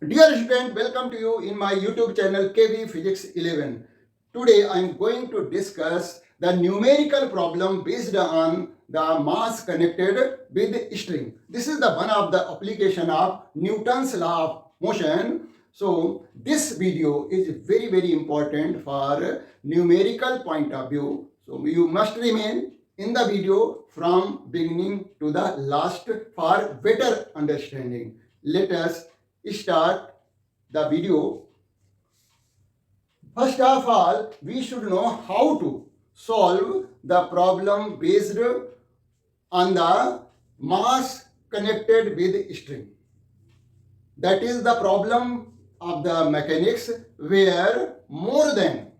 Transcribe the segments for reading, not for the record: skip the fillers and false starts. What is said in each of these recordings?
Dear student, welcome to you in my YouTube channel KV Physics 11. Today I am going to discuss the numerical problem based on the mass connected with string. This is the one of the application of Newton's law of motion. So this video is very important for numerical point of view. So you must remain in the video from beginning to the last for better understanding. Let us start the video. First of all, we should know how to solve the problem based on the mass connected with string. That is the problem of the mechanics where more than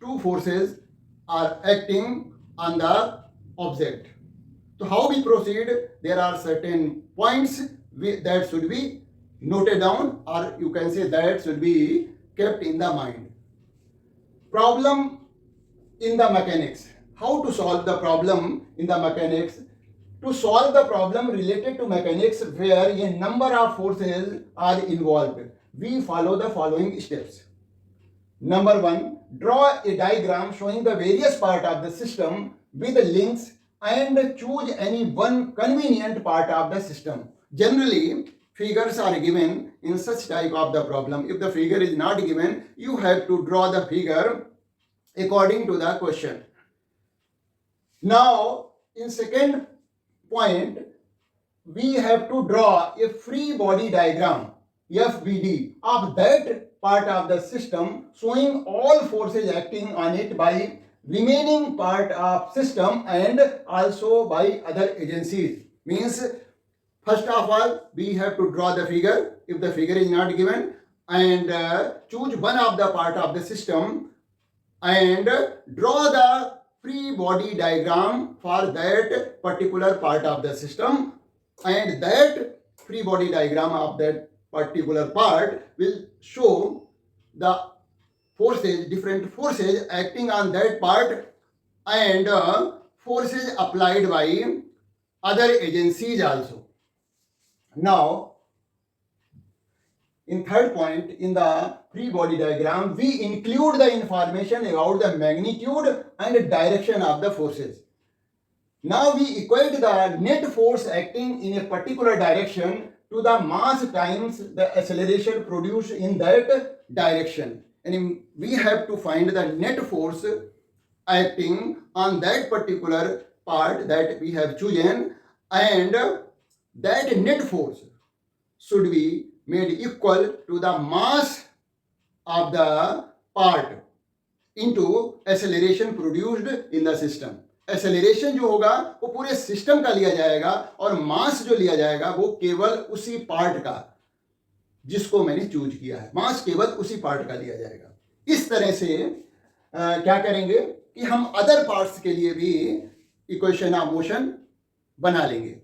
two forces are acting on the object. So how we proceed? There are certain points that should be noted down, or you can say that should be kept in the mind. Problem in the mechanics. How to solve the problem in the mechanics? To solve the problem related to mechanics where a number of forces are involved, we follow the following steps. Number 1, draw a diagram showing the various parts of the system with links and choose any one convenient part of the system. Generally, figures are given in such type of the problem. If the figure is not given, you have to draw the figure according to the question. Now, in second point, we have to draw a free body diagram, FBD, of that part of the system showing all forces acting on it by remaining part of system and also by other agencies. Means, first of all, we have to draw the figure if the figure is not given, and choose one of the part of the system and draw the free body diagram for that particular part of the system, and that free body diagram of that particular part will show the forces, different forces acting on that part, and forces applied by other agencies also. Now, in third point, in the free body diagram, we include the information about the magnitude and direction of the forces. Now we equate the net force acting in a particular direction to the mass times the acceleration produced in that direction. And we have to find the net force acting on that particular part that we have chosen, and that net force should be made equal to the mass of the part into acceleration produced in the system. Acceleration जो होगा वो पूरे system का लिया जाएगा और मास जो लिया जाएगा वो केवल उसी पार्ट का जिसको मैंने चूज किया है, मास केवल उसी पार्ट का लिया जाएगा. इस तरह से क्या करेंगे कि हम अदर पार्ट्स के लिए भी इक्वेशन ऑफ मोशन बना लेंगे.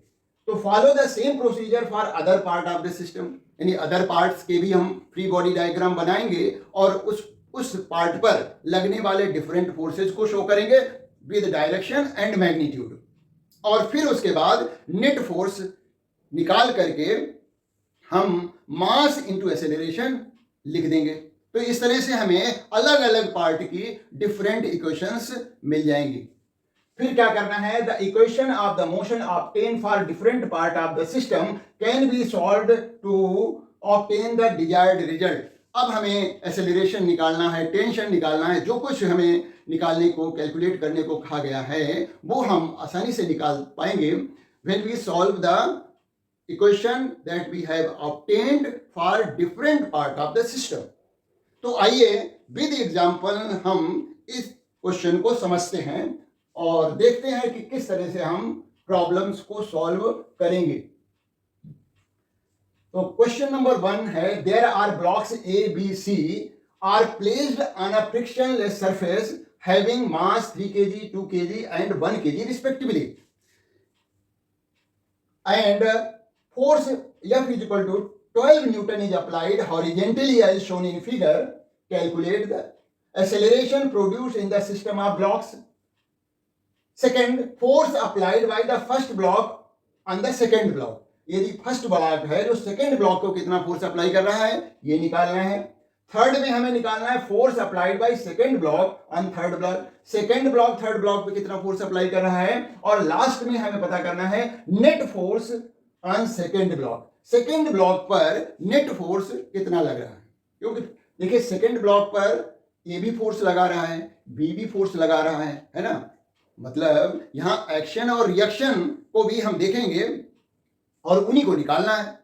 तो follow the same procedure for other part of the system, यानी अदर पार्ट्स के भी हम फ्री बॉडी डायग्राम बनाएंगे और उस पार्ट पर लगने वाले डिफरेंट फोर्सेस को शो करेंगे विद डायरेक्शन एंड मैग्नीट्यूड, और फिर उसके बाद नेट फोर्स निकाल करके हम मास इनटू एक्सेलरेशन लिख देंगे. तो इस तरह से हमें अलग अलग पार्ट की डिफरेंट इक्वेशंस मिल जाएंगी. फिर क्या करना है? The equation of the motion obtain for different part of the system can be solved to obtain the desired result. अब हमें एक्सेलरेशन निकालना है, टेंशन निकालना है, जो कुछ हमें निकालने को, कैलकुलेट करने को कहा गया है वो हम आसानी से निकाल पाएंगे when we solve the equation that we have obtained for different part of the system. तो आइए विद एग्जांपल हम इस क्वेश्चन को समझते हैं और देखते हैं कि किस तरह से हम प्रॉब्लम्स को सॉल्व करेंगे. तो क्वेश्चन नंबर 1 है, there are blocks A B C are placed on a frictionless surface having mass 3 kg, 2 kg and 1 kg respectively, and force F is equal to 12 Newton is applied horizontally as shown in figure. Calculate the acceleration produced in the system of blocks. Second, force applied by the first block on the second block. यदि first block है तो second block को कितना force apply कर रहा है ये निकालना है। थर्ड में हमें निकालना है force applied by second block on third block, second block third block पे कितना फोर्स अप्लाई कर रहा है, और लास्ट में हमें पता करना है net force on second block, second block पर नेट फोर्स कितना लग रहा है। क्योंकि देखिए सेकेंड ब्लॉक पर ए भी फोर्स लगा रहा है, बी भी फोर्स लगा रहा है ना, मतलब यहां एक्शन और रिएक्शन को भी हम देखेंगे और उन्हीं को निकालना है।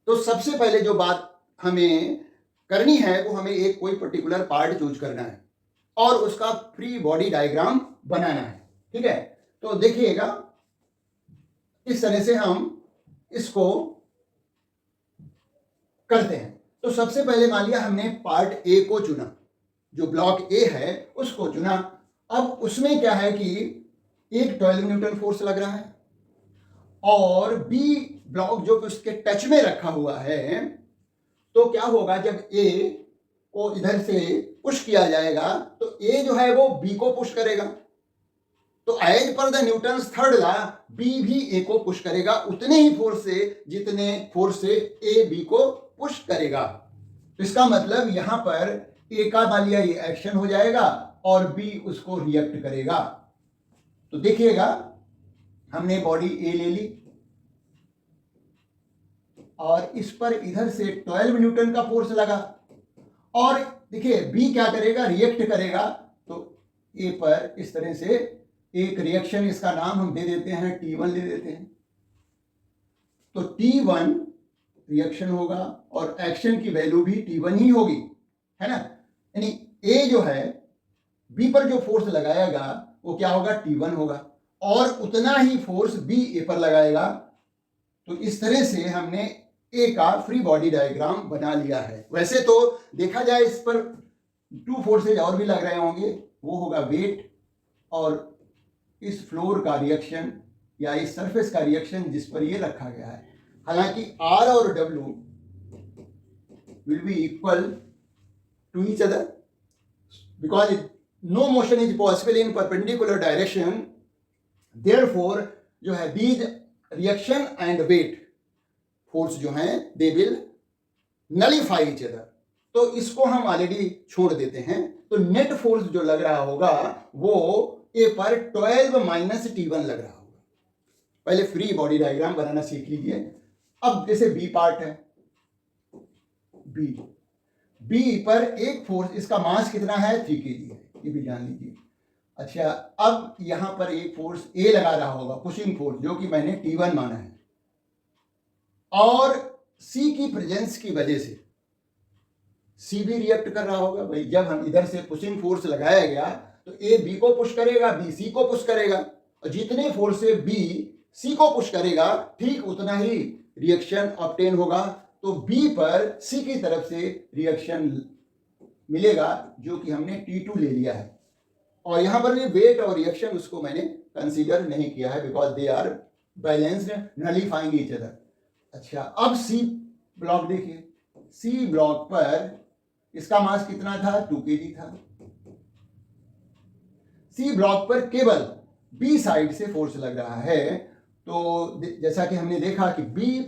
तो सबसे पहले जो बात हमें करनी है वो हमें एक कोई पर्टिकुलर पार्ट चूज करना है और उसका फ्री बॉडी डायग्राम बनाना है। ठीक है, तो देखिएगा इस तरह से हम इसको करते हैं। तो सबसे पहले मान लिया हमने पार्ट ए को चुना, जो ब्लॉक ए है उसको चुना। अब उसमें क्या है कि एक 12 न्यूटन फोर्स लग रहा है और बी ब्लॉक जो उसके टच में रखा हुआ है, तो क्या होगा जब ए को इधर से पुश किया जाएगा तो ए जो है वो बी को पुश करेगा। तो as per the Newton's third law B भी ए को पुश करेगा उतने ही फोर्स से जितने फोर्स से ए बी को पुश करेगा। तो इसका मतलब यहां पर ए का मान लिया ये एक्शन हो जाएगा और बी उसको रिएक्ट करेगा। तो देखिएगा हमने बॉडी ए ले ली और इस पर इधर से 12 न्यूटन का फोर्स लगा और देखिए बी क्या करेगा, रिएक्ट करेगा। तो ए पर इस तरह से एक रिएक्शन, इसका नाम हम दे देते हैं T1 ले देते हैं। तो T1 रिएक्शन होगा और एक्शन की वैल्यू भी T1 ही होगी, है ना। यानी ए जो है बी पर जो फोर्स लगाएगा वो क्या होगा, T1 होगा और उतना ही फोर्स बी ए पर लगाएगा। तो इस तरह से हमने ए का फ्री बॉडी डायग्राम बना लिया है। वैसे तो देखा जाए इस पर 2 फोर्सेज और भी लग रहे होंगे, वो होगा वेट और इस फ्लोर का रिएक्शन या इस सरफेस का रिएक्शन जिस पर ये रखा गया है। हालांकि आर और W will be equal to each other because no motion is possible in perpendicular direction, therefore जो है these reaction and weight force जो हैं they will nullify each other. तो इसको हम ऑलरेडी छोड़ देते हैं। तो नेट फोर्स जो लग रहा होगा वो ए पर 12 माइनस T1 लग रहा होगा। पहले फ्री बॉडी डायग्राम बनाना सीख लीजिए। अब जैसे बी पार्ट है, बी पर एक फोर्स, इसका मास कितना है 3 kg है, ये भी जान लीजिए। अच्छा, अब यहां पर एक फोर्स ए लगा रहा होगा, पुशिंग फोर्स, जो कि मैंने T1 माना है और सी की प्रेजेंस की वजह से सी भी रिएक्ट कर रहा होगा। भाई जब हम इधर से पुशिंग फोर्स लगाया गया तो ए बी को पुश करेगा, बी सी को पुश करेगा और जितने फोर्स से बी सी को पुश करेगा ठीक उतना ही रिएक्शन ऑब्टेन होगा। तो बी पर सी की तरफ से रिएक्शन मिलेगा जो कि हमने T2 ले लिया है और यहां पर भी वेट और रिएक्शन उसको मैंने कंसीडर नहीं किया है because they are balanced, nullifying each other. अच्छा, अब सी ब्लॉक देखिए, सी ब्लॉक पर इसका मास कितना था 2 kg था। सी ब्लॉक पर केवल बी साइड से फोर्स लग रहा है। तो जैसा कि हमने देखा कि बी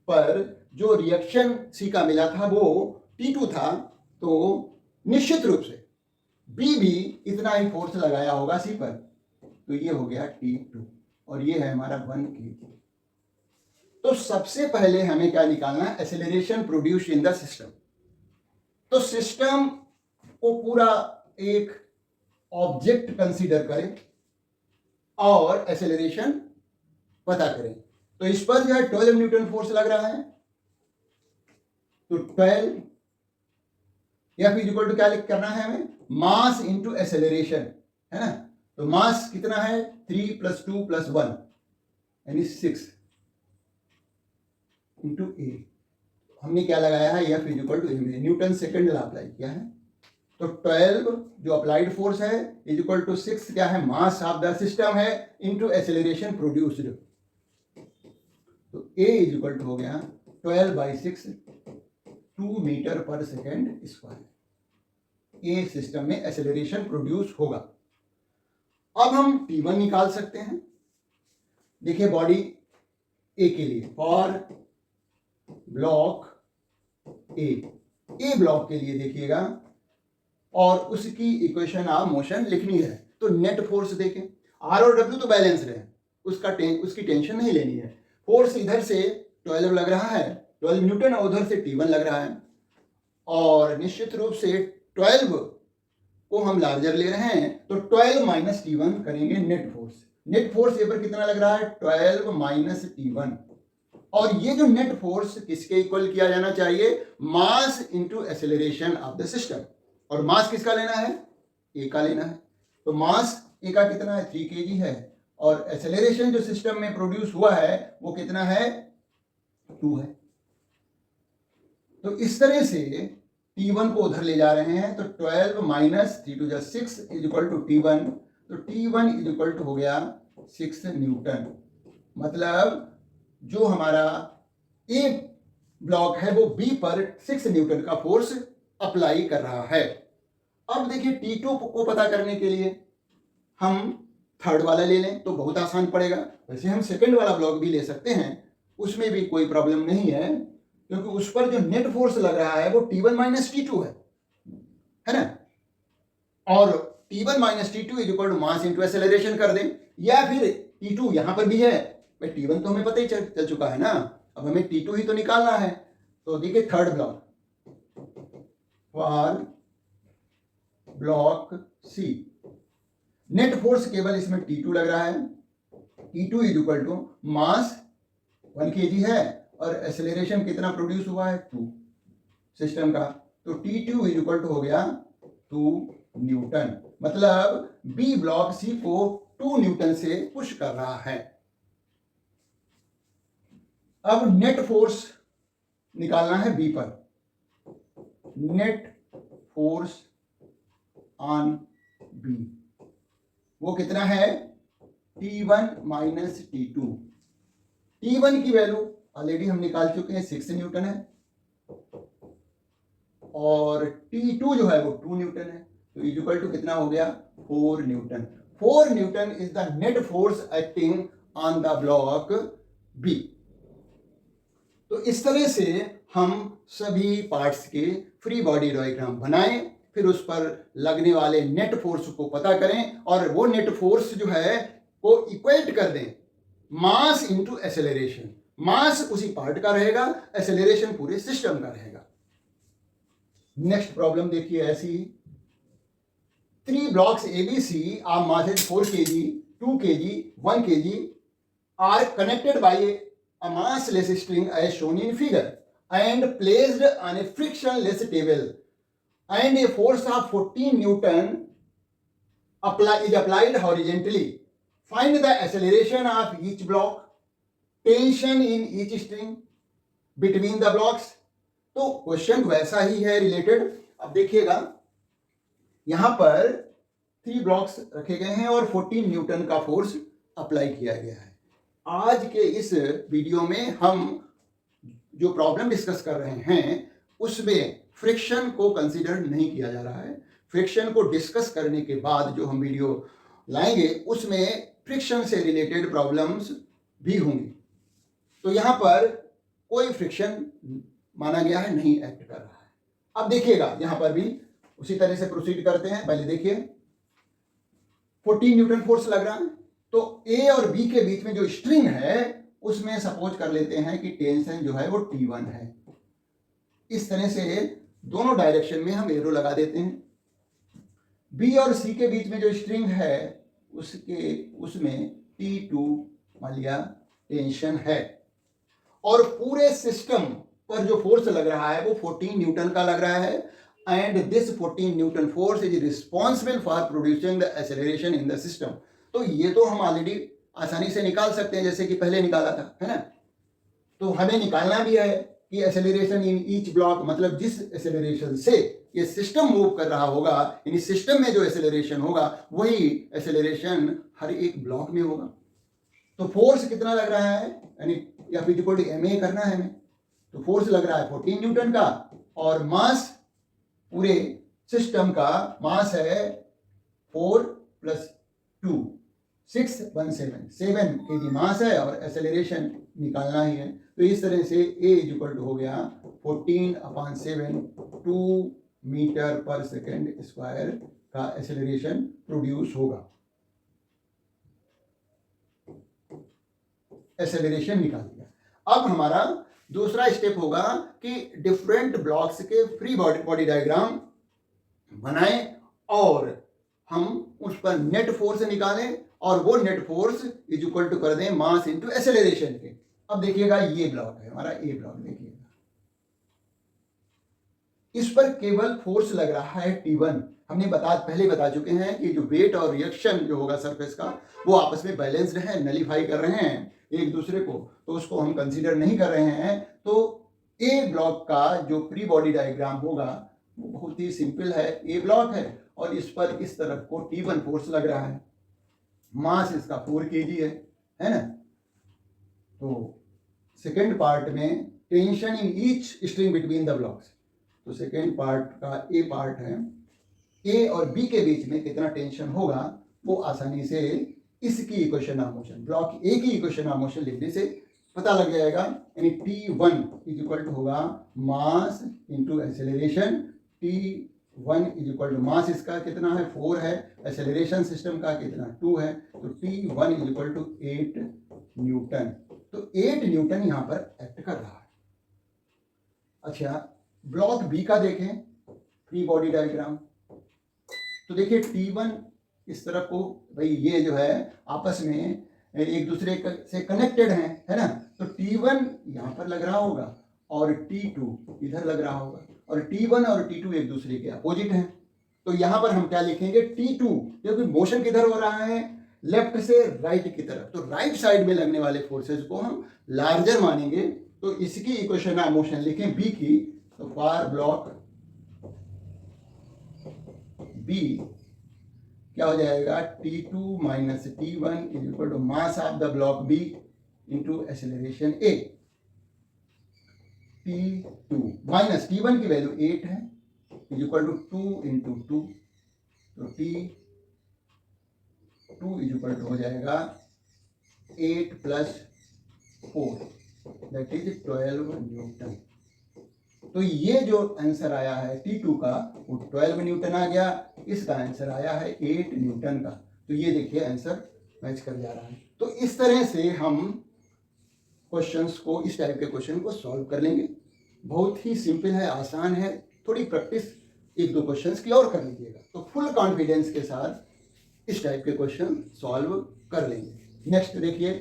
पर जो रिएक्शन सी का मिला था वो T2 था, तो निश्चित रूप से बी भी इतना ही फोर्स लगाया होगा सी पर। तो ये हो गया T2 और ये है हमारा 1 kg। तो सबसे पहले हमें क्या निकालना है, acceleration produce in the system. तो सिस्टम को पूरा एक ऑब्जेक्ट कंसीडर करें और एक्सेलरेशन पता करें। तो इस पर जो है 12 न्यूटन फोर्स लग रहा है। तो 12 F इज इक्वल टू क्या करना है हमें, मास इंटू एक्सेलरेशन, है ना। तो मास कितना है 3 + 2 + 1 यानी 6 इंटू ए। हमने क्या लगाया है, F is equal to A, Newton second law apply किया है। तो 12 जो अप्लाइड फोर्स है इज इक्वल टू 6 क्या है, मास ऑफ द सिस्टम है इंटू एक्सेलरेशन प्रोड्यूस्ड। तो ए इज इक्वल टू हो गया 12/6 2 मीटर पर सेकेंड स्क्वायर। ए सिस्टम में एक्सेलरेशन प्रोड्यूस होगा। अब हम T1 निकाल सकते हैं। देखिए बॉडी ए के लिए, फॉर ब्लॉक ए ब्लॉक के लिए देखिएगा, और उसकी इक्वेशन ऑफ मोशन लिखनी है। तो नेट फोर्स देखें, आर और डब्ल्यू तो बैलेंस्ड है, उसकी टेंशन नहीं लेनी है। फोर्स इधर से 12 लग रहा है, 12 न्यूटन, और उधर से T1 लग रहा है, और निश्चित रूप से 12 को हम लार्जर ले रहे हैं, तो 12 माइनस T1 करेंगे नेट फोर्स। नेट फोर्स ये पर कितना लग रहा है, 12 माइनस T1, और ये जो नेट फोर्स किसके इक्वल किया जाना चाहिए, मास into acceleration of the system. और मास किसका लेना है, ए का लेना है। तो मास ए का कितना है, 3 kg है, और एक्सेलरेशन जो सिस्टम में प्रोड्यूस हुआ है वो कितना है, 2 है। तो इस तरह से T1 को उधर ले जा रहे हैं, तो 12 minus 3 to 6 is equal to T1, तो T1 इज इक्वल टू हो गया 6 न्यूटन। मतलब जो हमारा ए ब्लॉक है वो बी पर 6 न्यूटन का फोर्स अप्लाई कर रहा है। अब देखिए T2 को पता करने के लिए हम थर्ड वाला ले लें तो बहुत आसान पड़ेगा। वैसे हम सेकंड वाला ब्लॉक भी ले सकते हैं, उसमें भी कोई प्रॉब्लम नहीं है, क्योंकि उस पर जो नेट फोर्स लग रहा है वो T1 माइनस T2 है ना। और T1 minus T2 is equal to mass into acceleration कर दें, या फिर T2 यहां पर भी है, भाई T1 तो हमें पता ही चल चुका है ना, अब हमें T2 ही तो निकालना है। तो देखिए third block, for block C, net force केवल इसमें T2 लग रहा है, T2 is equal to mass 1 kg है, और एक्सेलरेशन कितना प्रोड्यूस हुआ है, 2 सिस्टम का, तो T2 इज इक्वल टू हो गया 2 न्यूटन। मतलब बी ब्लॉक सी को 2 न्यूटन से पुश कर रहा है। अब नेट फोर्स निकालना है बी पर, नेट फोर्स ऑन बी वो कितना है, T1 माइनस T2। T1 की वैल्यू ऑलरेडी हम निकाल चुके हैं, 6 न्यूटन है, और T2 जो है वो 2 न्यूटन है, तो इज इक्वल टू कितना हो गया, 4 newton. 4 newton is the net force acting on the block B. तो इस तरह से हम सभी पार्ट्स के फ्री बॉडी डायग्राम बनाएं, फिर उस पर लगने वाले नेट फोर्स को पता करें, और वो नेट फोर्स जो है वो इक्वेट कर दें मास इंटू एक्सेलरेशन। मास उसी पार्ट का रहेगा, एक्सेलरेशन पूरे सिस्टम का रहेगा। नेक्स्ट प्रॉब्लम देखिए ऐसी, 3 blocks ABC are massed 4 kg, 2 kg, 1 kg are connected by a massless string as shown in figure and placed on a frictionless table, and a force of 14 Newton is applied horizontally. Find the acceleration of each block, tension in each string between the blocks. तो question वैसा ही है related. अब देखिएगा यहां पर 3 blocks रखे गए हैं और 14 न्यूटन का फोर्स अप्लाई किया गया है। आज के इस वीडियो में हम जो प्रॉब्लम डिस्कस कर रहे हैं उसमें फ्रिक्शन को कंसीडर नहीं किया जा रहा है। फ्रिक्शन को डिस्कस करने के बाद जो हम वीडियो लाएंगे उसमें फ्रिक्शन से रिलेटेड प्रॉब्लम्स भी होंगी। तो यहां पर कोई फ्रिक्शन माना गया है, नहीं एक्ट कर रहा है। अब देखिएगा यहां पर भी उसी तरह से प्रोसीड करते हैं। पहले देखिए 14 न्यूटन फोर्स लग रहा है, तो ए और बी के बीच में जो स्ट्रिंग है उसमें सपोज कर लेते हैं कि टेंशन जो है वो T1 है। इस तरह से दोनों डायरेक्शन में हम एरो लगा देते हैं। बी और सी के बीच में जो स्ट्रिंग है उसमें T2 मान लिया टेंशन है, और पूरे सिस्टम पर जो फोर्स लग रहा है वो 14 न्यूटन का लग रहा है, and this 14 Newton force is responsible for producing the acceleration in the system. तो ये तो हम ऑलरेडी आसानी से निकाल सकते हैं, जैसे कि पहले निकाला था, है ना। तो हमें निकालना भी है कि एक्सेलरेशन इन ईच ब्लॉक, मतलब जिस एक्सेलरेशन से ये सिस्टम मूव कर रहा होगा, यानी सिस्टम में जो एक्सेलरेशन होगा वही एक्सेलरेशन हर एक ब्लॉक में होगा। तो फोर्स कितना लग रहा है, यानी F इक्वल टू ma करना है हमें। तो फोर्स लग रहा है 14 न्यूटन का, और मास पूरे सिस्टम का मास है 4 + 2 6 17 7 kg मास है, और एक्सेलरेशन निकालना ही है। तो इस तरह से a इज इक्वल टू हो गया 14/7 2 मीटर पर सेकेंड स्क्वायर का एक्सेलरेशन प्रोड्यूस होगा। एक्सेलरेशन निकाल दिया। अब हमारा दूसरा स्टेप होगा कि डिफरेंट ब्लॉक्स के फ्री बॉडी डायग्राम बनाएं और हम उस पर नेट फोर्स निकालें और वो net force is equal to कर दें मास इनटू एक्सेलरेशन के। अब देखिएगा ये ब्लॉक है हमारा, ए ब्लॉक देखिएगा, इस पर केवल फोर्स लग रहा है T1। हमने पहले बता चुके हैं कि जो वेट और रिएक्शन जो होगा सरफेस का वो आपस में बैलेंस्ड है, नलीफाई कर रहे हैं एक दूसरे को, तो उसको हम कंसीडर नहीं कर रहे हैं। तो ए ब्लॉक का जो फ्री बॉडी डायग्राम होगा वो बहुत ही सिंपल है। ए ब्लॉक है और इस पर इस तरफ को T1 फोर्स लग रहा है, मास इसका 4 kg है ना। तो सेकेंड पार्ट में tension in each string between the blocks, तो सेकेंड पार्ट का ए पार्ट है, ए और बी के बीच में कितना टेंशन होगा वो आसानी से इसकी इक्वेशन ऑफ मोशन, ब्लॉक ए की इक्वेशन ऑफ मोशन लिखने से पता लग जाएगा। यानी T1 इज इक्वल टू होगा mass into acceleration. T1 is equal to mass इसका कितना है 4 है, एक्सेलरेशन सिस्टम का कितना 2 है, तो T1 is equal to 8 Newton. तो 8 न्यूटन यहाँ पर एक्ट कर रहा है। अच्छा, ब्लॉक बी का देखें फ्री बॉडी डायग्राम, तो देखिए T1 इस तरफ को, भाई ये जो है आपस में एक दूसरे से कनेक्टेड है ना। तो T1 यहाँ पर लग रहा होगा और T2 इधर लग रहा होगा, और T1 और T2 एक दूसरे के अपोजिट हैं। तो यहाँ पर हम क्या लिखेंगे T2, क्योंकि मोशन किधर हो रहा है लेफ्ट से राइट की तरफ, तो राइट साइड में लगने वाले फोर्सेस को हम लार्जर मानेंगे। तो इसकी इक्वेशन ऑफ मोशन लिखें बी की, तो फॉर ब्लॉक बी क्या हो जाएगा T2 minus T1 is equal to mass of the block B into acceleration A. T2 minus T1 की वैल्यू 8 है इज इक्वल टू 2 इंटू 2, तो T2 इज इक्वल टू हो जाएगा 8 प्लस 4 दैट इज 12 न्यूटन। तो ये जो आंसर आया है T2 का वो 12 न्यूटन आ गया, इसका आंसर आया है 8 न्यूटन का। तो ये देखिए आंसर मैच कर जा रहा है। तो इस तरह से हम क्वेश्चंस को, इस टाइप के क्वेश्चन को सॉल्व कर लेंगे। बहुत ही सिंपल है, आसान है, थोड़ी प्रैक्टिस एक दो क्वेश्चंस की और कर लीजिएगा तो फुल कॉन्फिडेंस के साथ इस टाइप के क्वेश्चन सॉल्व कर लेंगे। नेक्स्ट देखिए,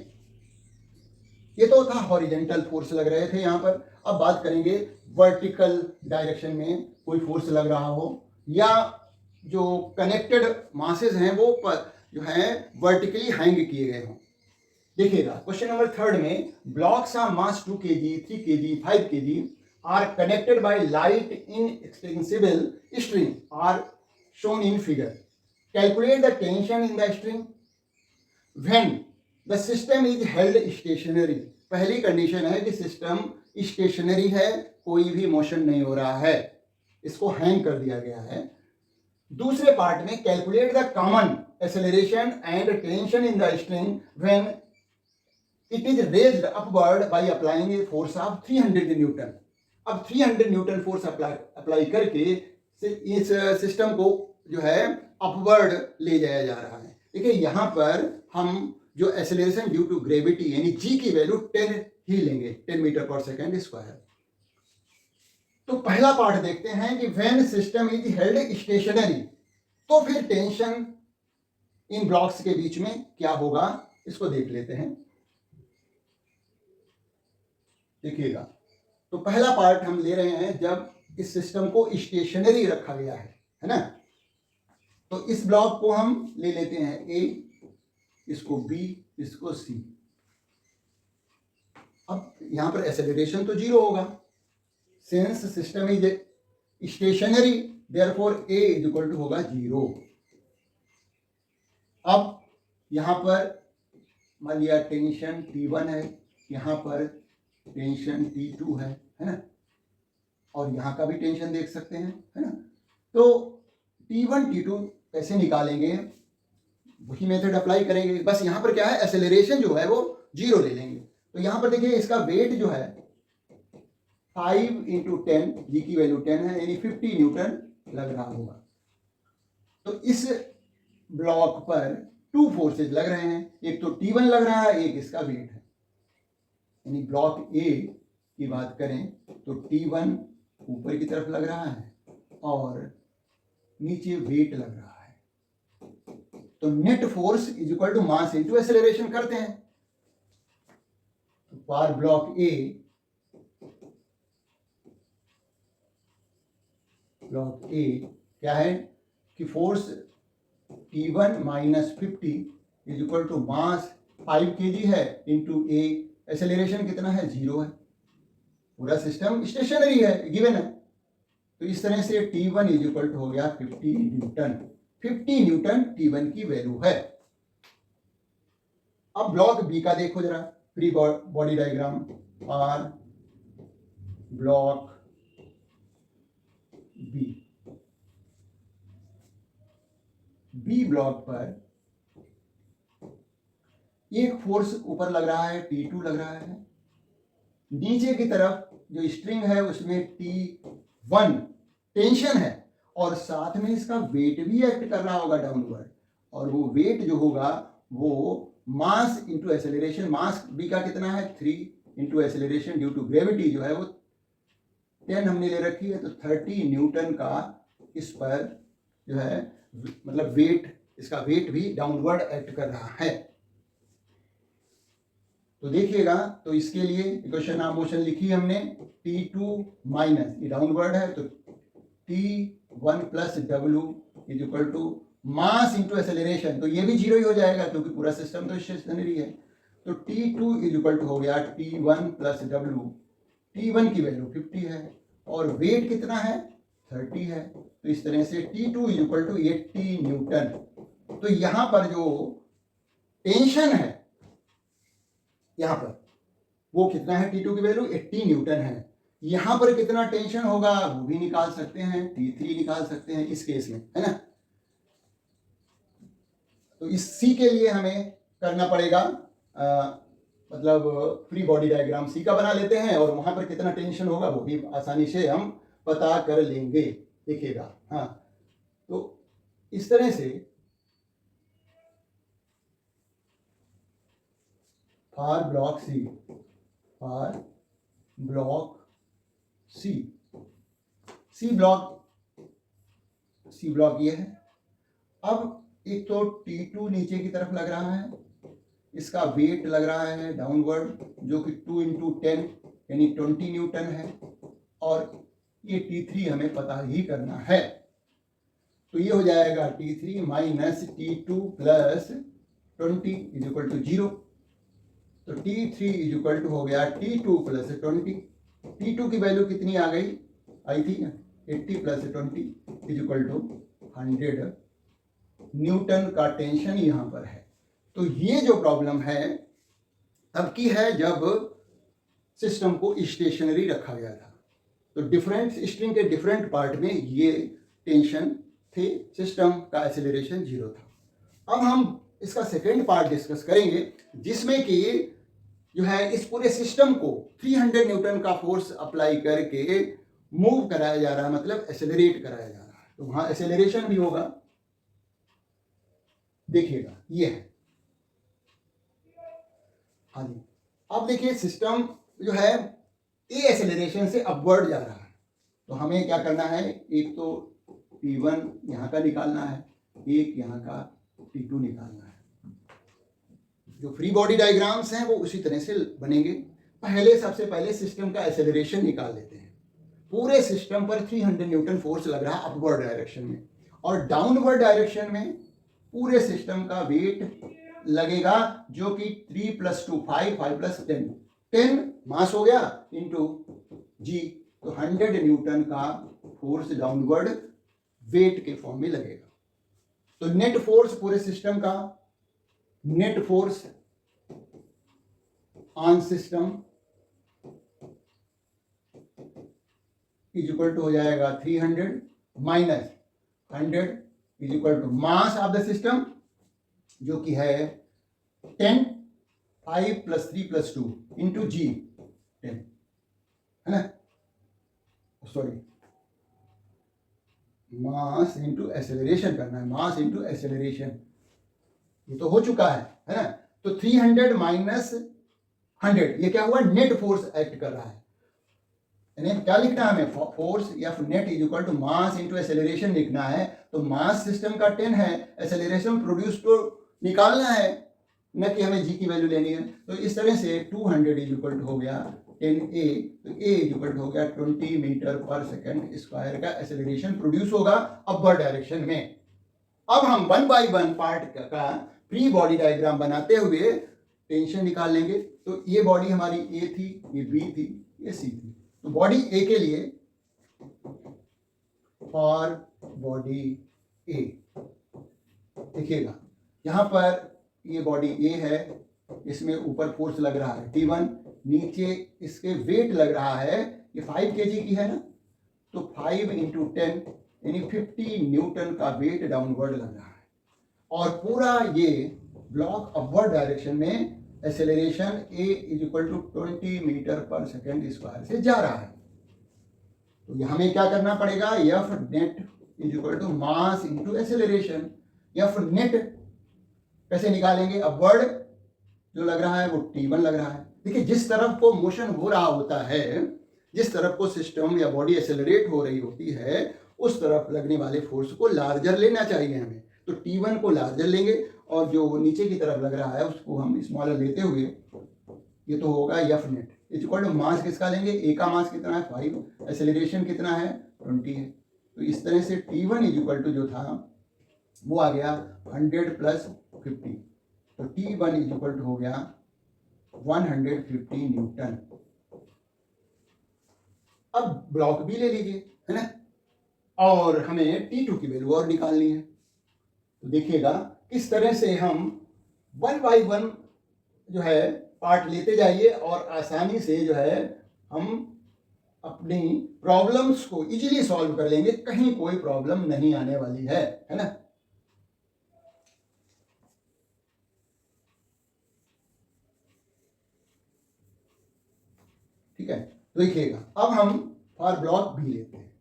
ये तो था हॉरिजेंटल फोर्स लग रहे थे यहाँ पर। अब बात करेंगे वर्टिकल डायरेक्शन में कोई फोर्स लग रहा हो या जो कनेक्टेड मासेस हैं वो जो है वर्टिकली हैंग किए गए हों। देखिएगा क्वेश्चन नंबर 3 में blocks of mass 2 kg 3 kg 5 kg are connected by light inextensible string are shown in figure. Calculate the tension in the string when the system is held stationary. पहली condition है कि system stationery है, कोई भी motion नहीं हो रहा है, इसको हैंग कर दिया गया है। दूसरे पार्ट में calculate the common acceleration and tension in the string when it is raised upward by applying a force of 300 Newton. अब 300 न्यूटन फोर्स अप्लाई करके इस सिस्टम को जो है अपवर्ड ले जाया जा रहा है। देखिए यहाँ पर हम जो एक्सेलरेशन ड्यू टू ग्रेविटी यानी जी की वैल्यू 10 ही लेंगे, 10 मीटर पर सेकेंड स्क्वायर। तो पहला पार्ट देखते हैं कि when system is held stationary, तो फिर टेंशन इन ब्लॉक्स के बीच में क्या होगा इसको देख लेते हैं। देखिएगा, तो पहला पार्ट हम ले रहे हैं जब इस सिस्टम को स्टेशनरी रखा गया है ना। तो इस ब्लॉक को हम ले लेते हैं ए, इसको बी, इसको सी। अब यहां पर एक्सेलरेशन तो 0 होगा, since system is stationary therefore A is equal to होगा 0। अब यहां पर मान लिया टेंशन T1 है, यहां पर टेंशन T2 है ना, और यहां का भी टेंशन देख सकते हैं है ना। तो T1 T2 कैसे निकालेंगे, वही मेथड अप्लाई करेंगे। बस यहाँ पर क्या है, एक्सेलरेशन जो है वो 0 ले लेंगे। तो यहां पर देखिए इसका वेट जो है 5 इंटू 10, जी की वैल्यू 10 है, यानी 50 न्यूटन लग रहा होगा। तो इस ब्लॉक पर 2 फोर्सेज लग रहे हैं, एक तो T1 लग रहा है, एक इसका वेट है। यानी ब्लॉक ए की बात करें तो T1 ऊपर की तरफ लग रहा है और नीचे वेट लग रहा है। तो net force is equal to mass into acceleration करते हैं। तो फॉर ब्लॉक ए क्या है कि force T1 minus 50 is equal to mass 5 kg है इंटू ए, एक्सेलरेशन कितना है, 0 है। पूरा सिस्टम स्टेशनरी है, गिवन है। तो इस तरह से T1 इज इक्वल टू हो गया 50 न्यूटन। 50 न्यूटन T1 की वैल्यू है। अब ब्लॉक बी का देखो जरा, फ्री बॉडी डायग्राम और ब्लॉक बी ब्लॉक पर एक फोर्स ऊपर लग रहा है, T2 लग रहा है। नीचे की तरफ जो स्ट्रिंग है उसमें T1 टेंशन है और साथ में इसका वेट भी एक्ट कर रहा होगा डाउनवर्ड, और वो वेट जो होगा वो mass into acceleration, mass B का कितना है 3 into acceleration due to gravity जो है वो 10 हमने ले रखी है, तो 30 न्यूटन का इस पर जो है मतलब वेट, इसका वेट भी डाउनवर्ड एक्ट कर रहा है। तो देखिएगा, तो इसके लिए इक्वेशन ऑफ मोशन लिखी हमने, T2 माइनस, ये डाउनवर्ड है, तो T1 plus W is equal to mass into acceleration, तो ये भी 0 ही हो जाएगा क्योंकि पूरा सिस्टम तो स्टेशनरी है। तो T2 इज इक्वल टू हो गया T1 प्लस W। T1 की वैल्यू 50 है और वेट कितना है 30 है, तो इस तरह से T2 is equal to 80 Newton. तो यहां पर जो टेंशन है यहां पर वो कितना है, T2 की वैल्यू 80 न्यूटन है। यहां पर कितना टेंशन होगा वो भी निकाल सकते हैं, T3 निकाल सकते हैं इस केस में, है ना। तो इस C के लिए हमें करना पड़ेगा मतलब फ्री बॉडी डायग्राम C का बना लेते हैं और वहां पर कितना टेंशन होगा वो भी आसानी से हम पता कर लेंगे, देखिएगा। हाँ, तो इस तरह से फॉर ब्लॉक सी ब्लॉक ये है। अब एक तो T2 नीचे की तरफ लग रहा है, इसका वेट लग रहा है डाउनवर्ड जो कि 2 इंटू 10 यानी 20 न्यूटन है, और ये T3 हमें पता ही करना है। तो ये हो जाएगा T3 minus T2 plus 20 is equal to 0। तो T3 इज इक्वल टू हो गया T2 प्लस 20। T2 की वैल्यू कितनी आ गई, आई थी 80 plus 20 is equal to 100 newton का टेंशन यहां पर है। तो ये जो प्रॉब्लम है तब की है जब सिस्टम को स्टेशनरी रखा गया था, तो डिफरेंट स्ट्रिंग के डिफरेंट पार्ट में ये टेंशन थे, सिस्टम का एक्सेलरेशन 0 था। अब हम इसका सेकेंड पार्ट डिस्कस करेंगे जिसमें कि जो है इस पूरे सिस्टम को 300 न्यूटन का फोर्स अप्लाई करके मूव कराया जा रहा है, मतलब एक्सेलरेट कराया जा रहा है, तो वहां एक्सेलरेशन भी होगा। देखिएगा ये है, हाँ जी। अब देखिए सिस्टम जो है ए एक्सेलरेशन से अपवर्ड जा रहा है, तो हमें क्या करना है, एक तो T1 यहाँ का निकालना है, एक यहाँ का T2 निकालना है। जो फ्री बॉडी डायग्राम्स हैं वो उसी तरह से बनेंगे। सबसे पहले सिस्टम का एक्सेलरेशन निकाल लेते हैं। पूरे सिस्टम पर 300 न्यूटन फोर्स लग रहा है अपवर्ड डायरेक्शन में, और डाउनवर्ड डायरेक्शन में पूरे सिस्टम का वेट लगेगा जो कि 3 + 2 5 + 10 मास हो गया इंटू जी, तो 100 न्यूटन का फोर्स डाउनवर्ड वेट के फॉर्म में लगेगा। तो नेट फोर्स पूरे सिस्टम का, net force on system is equal to हो जाएगा 300 minus 100 is equal to mass of the system जो कि है 10 5 + 3 + 2 इंटू जी 10, है ना, सॉरी मास इंटू एक्सेलरेशन करना है, मास इंटू एक्सेलरेशन, ये तो हो चुका है ना। तो 300 माइनस 100 ये क्या हुआ, नेट फोर्स एक्ट कर रहा है, यानी क्या लिखना है हमें, फोर्स या net is equal to mass into acceleration लिखना है। तो मास सिस्टम का 10 है, एक्सेलरेशन प्रोड्यूस को निकालना है, न कि हमें जी की वैल्यू लेनी है। तो इस तरह से 200 इज इक्वल टू हो गया 10a, तो a इज इक्वल टू हो गया 20 मीटर पर सेकेंड स्क्वायर का एक्सेलरेशन प्रोड्यूस होगा अपर डायरेक्शन में। अब हम 1 बाय 1 पार्ट का फ्री बॉडी डायग्राम बनाते हुए टेंशन निकाल लेंगे। तो ये बॉडी हमारी ए थी, ये बी थी, ये सी थी। तो बॉडी ए के लिए, फॉर बॉडी ए देखिएगा, यहां पर ये बॉडी ए है, इसमें ऊपर फोर्स लग रहा है T1, नीचे इसके वेट लग रहा है, ये 5 kg की है ना, तो 5 × 10 यानी 50 न्यूटन का वेट डाउनवर्ड लग रहा है। और पूरा ये ब्लॉक अपवर्ड डायरेक्शन में acceleration a is equal to 20 metre पर सेकेंड स्क्वायर से जा रहा है। तो हमें क्या करना पड़ेगा, F net is equal to mass into acceleration. F net कैसे निकालेंगे, अपवर्ड जो लग रहा है वो T1 लग रहा है। देखिए जिस तरफ को मोशन हो रहा होता है, जिस तरफ को सिस्टम या बॉडी एक्सेलरेट हो रही होती है, उस तरफ लगने वाले फोर्स को लार्जर लेना चाहिए हमें। तो T1 को लार्जर लेंगे और जो नीचे की तरफ लग रहा है उसको हम स्मॉलर लेते हुए, ये तो होगा F net is equal to mass किसका लेंगे, ए का मास कितना है 5, एक्सेलरेशन कितना है 20 है। तो इस तरह से T1 इज इक्वल टू जो था वो आ गया 100 + 50, तो T1 इज इक्वल टू हो गया 150 न्यूटन। अब ब्लॉक भी ले लीजिए, है ना, और हमें T2 की वैल्यू और निकालनी है। तो देखिएगा किस तरह से हम 1 बाय 1 जो है पार्ट लेते जाइए और आसानी से जो है हम अपनी प्रॉब्लम्स को इजीली सॉल्व कर लेंगे, कहीं कोई प्रॉब्लम नहीं आने वाली है ना। ठीक है, तो देखिएगा अब हम फॉर ब्लॉक बी लेते हैं,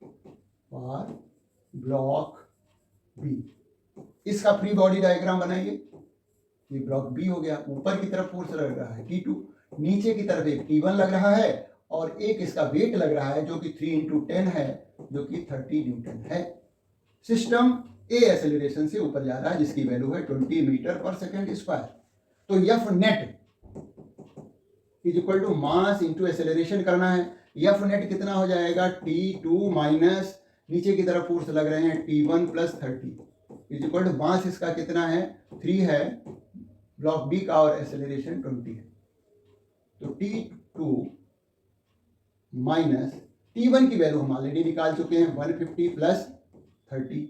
फॉर ब्लॉक बी इसका फ्री बॉडी डायग्राम बनाइए। ये ब्लॉक बी हो गया, ऊपर की तरफ फोर्स लग रहा है T2, नीचे की तरफ एक T1 लग रहा है और एक इसका वेट लग रहा है जो कि 3 × 10 है, जो कि 30 न्यूटन है। सिस्टम ए एक्सेलरेशन से ऊपर जा रहा है जिसकी वैल्यू है 20 मीटर पर सेकेंड स्क्वायर। तो F net is equal to mass into acceleration करना है। एफ नेट कितना हो जाएगा, T2 माइनस नीचे की तरफ फोर्स लग रहे हैं T1 + 30 is equal to mass इसका कितना है 3 है ब्लॉक बी का और एक्सेलरेशन 20 है। तो T2 माइनस T1 की वैल्यू हम ऑलरेडी निकाल चुके हैं 150 + 30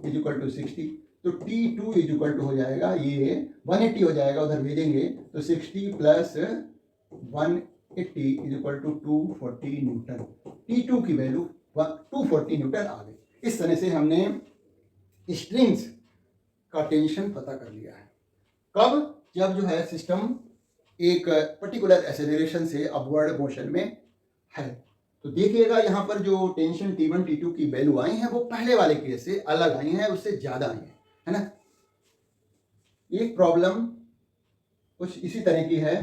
इज इक्वल टू 60। तो T2 इज इक्वल टू हो जाएगा, ये 180 हो जाएगा, उधर भेजेंगे तो 60 + 180 is equal to 240 Newton. T2 की वैल्यू 240 न्यूटन आ गई। इस तरह से हमने स्ट्रिंग्स का टेंशन पता कर लिया है। कब, जब जो है सिस्टम एक पर्टिकुलर एक्सेलरेशन से अपवर्ड मोशन में है। तो देखिएगा यहाँ पर जो टेंशन T1 T2 की वैल्यू आई है वो पहले वाले केस से अलग आई है, उससे ज्यादा आई है ना। एक प्रॉब्लम कुछ इसी तरह की है,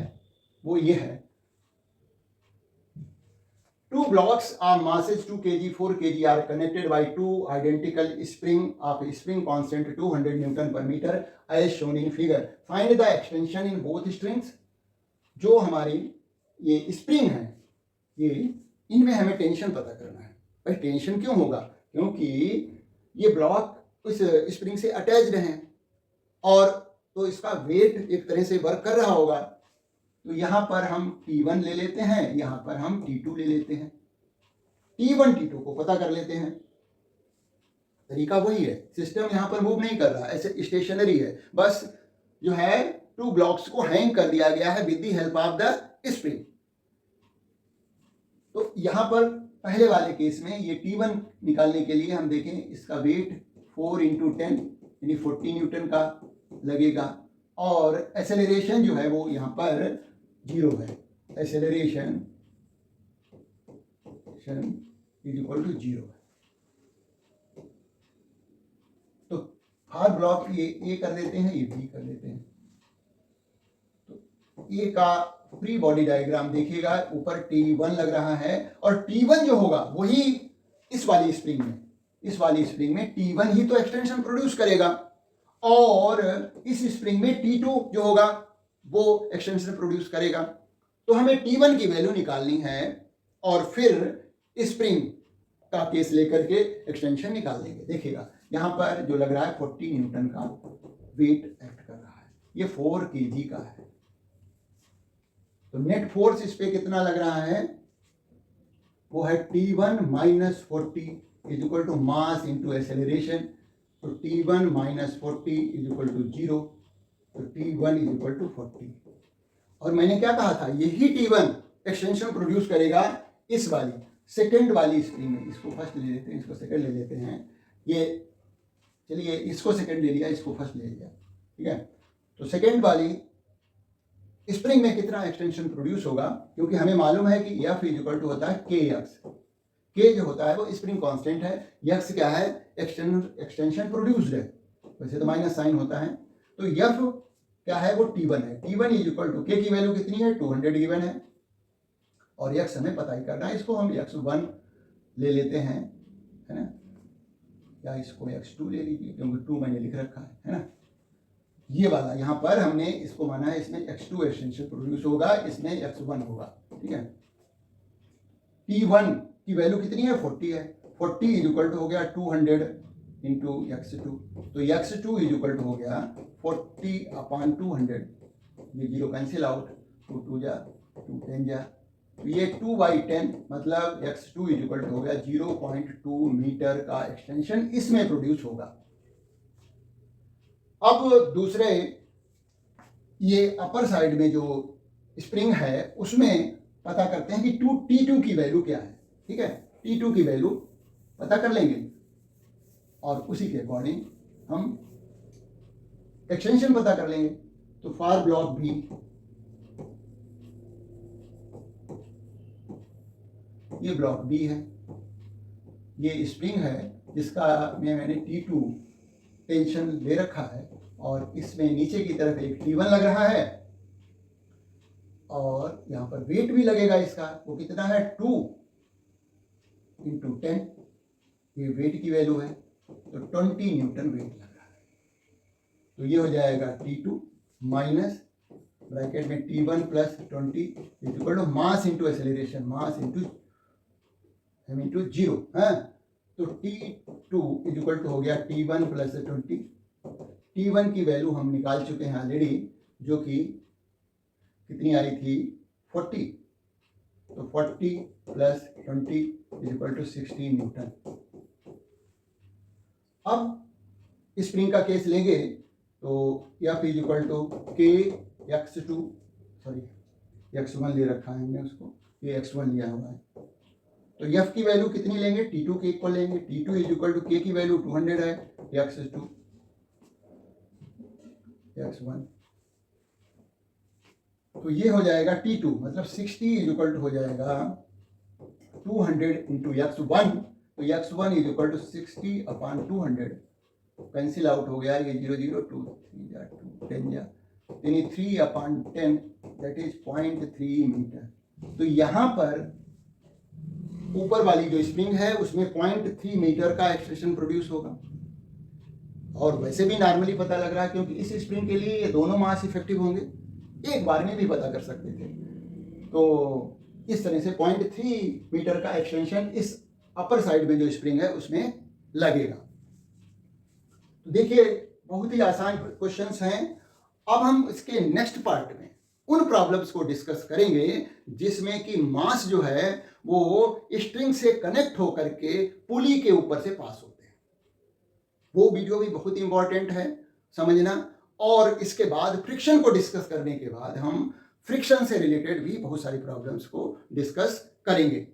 वो ये है, two blocks are masses 2 kg 4 kg are connected by two identical spring of spring constant 200 newton per meter as shown in figure. Find the extension in both strings. जो हमारी ये स्प्रिंग है, ये इनमें हमें टेंशन पता करना है। भाई टेंशन क्यों होगा, क्योंकि ये ब्लॉक उस स्प्रिंग से अटैच्ड हैं और तो इसका वेट एक तरह से वर्क कर रहा होगा। तो यहाँ पर हम T1 ले लेते हैं, यहाँ पर हम T2 ले लेते हैं। T1 T2 को पता कर लेते हैं। तरीका वही है, सिस्टम यहाँ पर मूव नहीं कर रहा, ऐसे स्टेशनरी है, बस जो है टू ब्लॉक्स को हैंग कर दिया गया है with the help of the spring. तो यहाँ पर पहले वाले केस में ये T1 निकालने के लिए हम देखें, इसका वेट 4 × 10 यानी 40 न्यूटन का लगेगा और एक्सेलरेशन जो है वो यहाँ पर 0 है, एक्सेलरेशन इज इक्वल टू 0 है। तो फार ब्लॉक ये ए कर देते हैं, ये बी कर देते हैं। तो ए का फ्री बॉडी डायग्राम देखिएगा, ऊपर T1 लग रहा है और T1 जो होगा वही इस वाली स्प्रिंग में T1 ही तो एक्सटेंशन प्रोड्यूस करेगा और इस स्प्रिंग में T2 जो होगा वो एक्सटेंशन प्रोड्यूस करेगा। तो हमें T1 की वैल्यू निकालनी है और फिर स्प्रिंग का केस लेकर के एक्सटेंशन निकाल देंगे। देखिएगा यहाँ पर जो लग रहा है 40 न्यूटन का वेट एक्ट कर रहा है, ये 4 kg का है। तो नेट फोर्स इस पे कितना लग रहा है, वो है T1 minus 40 is equal to mass into acceleration. तो T1 minus 40 is equal to 0, तो T1 इज इक्वल टू 40। और मैंने क्या कहा था, यही T1 एक्सटेंशन प्रोड्यूस करेगा इस वाली सेकेंड वाली स्प्रिंग में। इसको फर्स्ट ले लेते हैं, इसको सेकेंड ले लेते हैं। ये चलिए इसको सेकेंड ले लिया, इसको फर्स्ट ले लिया, ठीक है। तो सेकेंड वाली स्प्रिंग में कितना एक्सटेंशन प्रोड्यूस होगा, क्योंकि हमें मालूम है कि F इज इक्वल टू होता है KX। K जो होता है वो स्प्रिंग कांस्टेंट है, X क्या है, एक्सटेंशन प्रोड्यूस्ड है, वैसे तो माइनस साइन होता है। तो F क्या है, वो T1 है। T1 is equal to K की वैल्यू कितनी है, 200 गिवन है और X हमें पता ही करना है। इसको हम X1 ले लेते हैं, है ना, या इसको X2 ले लीजिए क्योंकि 2 मैंने लिख रखा है ना। ये वाला यहाँ पर हमने इसको माना है, इसमें X2 एक्सटेंशन प्रोड्यूस होगा, इसमें X1 होगा, ठीक है। T1 की वैल्यू कितनी है, 40 है। 40 इज इक्वल टू हो गया 200 इंटू X2। तो X2 इज इक्वल टू हो गया 40 अपॉन 200, ये 0 कैंसिल आउट, 2 2 जा 2 10 जा, तो ये 2/10 मतलब X2 इज इक्वल टू हो गया 0.2 मीटर का एक्सटेंशन इसमें प्रोड्यूस होगा। अब दूसरे ये अपर साइड में जो स्प्रिंग है उसमें पता करते हैं कि T2 की वैल्यू क्या है, ठीक है। T2 की वैल्यू पता कर लेंगे और उसी के अकॉर्डिंग हम एक्सटेंशन पता कर लेंगे। तो फॉर ब्लॉक भी ये ब्लॉक बी है, ये स्प्रिंग है जिसका मैंने T2 टेंशन ले रखा है और इसमें नीचे की तरफ एक T1 लग रहा है और यहाँ पर वेट भी लगेगा इसका, वो कितना है 2 इंटू 10, ये वेट की वैल्यू है, तो 20 न्यूटन वेट लग रहा है। तो ये हो जाएगा T2 माइनस ब्रैकेट में T1 plus 20 is equal to mass into acceleration, mass into 0 है। तो T2 इज इक्वल टू हो गया T1 प्लस 20। T1 की वैल्यू हम निकाल चुके हैं ऑलरेडी, जो कि कितनी आई थी 40। तो 40 plus 20 is equal to 16 newton. अब स्प्रिंग का केस लेंगे तो F is equal to KX2, sorry X1 ले रखा है हमने उसको, ये X1 लिया हुआ है। तो F की वैल्यू कितनी लेंगे, T2 के इक्वल लेंगे। T2 is equal to K की वैल्यू 200 है, X2 X1। तो ये हो जाएगा T2 मतलब 60 इज इक्वल टू हो जाएगा 200 इंटू X1। तो X1 is equal to 60 upon 200, cancel out हो गया, ये 0 0 2 3 जा 2 10 जा, यानी 3 अपॉन 10 दैट इज 0.3 मीटर। तो यहाँ पर ऊपर वाली जो स्प्रिंग है उसमें 0.3 मीटर का एक्सटेंशन प्रोड्यूस होगा और वैसे भी नॉर्मली पता लग रहा है क्योंकि इस स्प्रिंग के लिए ये दोनों मास इफेक्टिव होंगे, एक बार में भी पता कर सकते थे। तो इस तरह से 0.3 मीटर का एक्सटेंशन इस अपर साइड में जो स्प्रिंग है उसमें लगेगा। तो देखिए बहुत ही आसान क्वेश्चंस हैं। अब हम इसके नेक्स्ट पार्ट में उन प्रॉब्लम्स को डिस्कस करेंगे जिसमें कि मास जो है वो स्ट्रिंग से कनेक्ट होकर के पुली के ऊपर से पास होते हैं। वो वीडियो भी बहुत इंपॉर्टेंट है समझना। और इसके बाद फ्रिक्शन को डिस्कस करने के बाद हम फ्रिक्शन से रिलेटेड भी बहुत सारी प्रॉब्लम्स को डिस्कस करेंगे।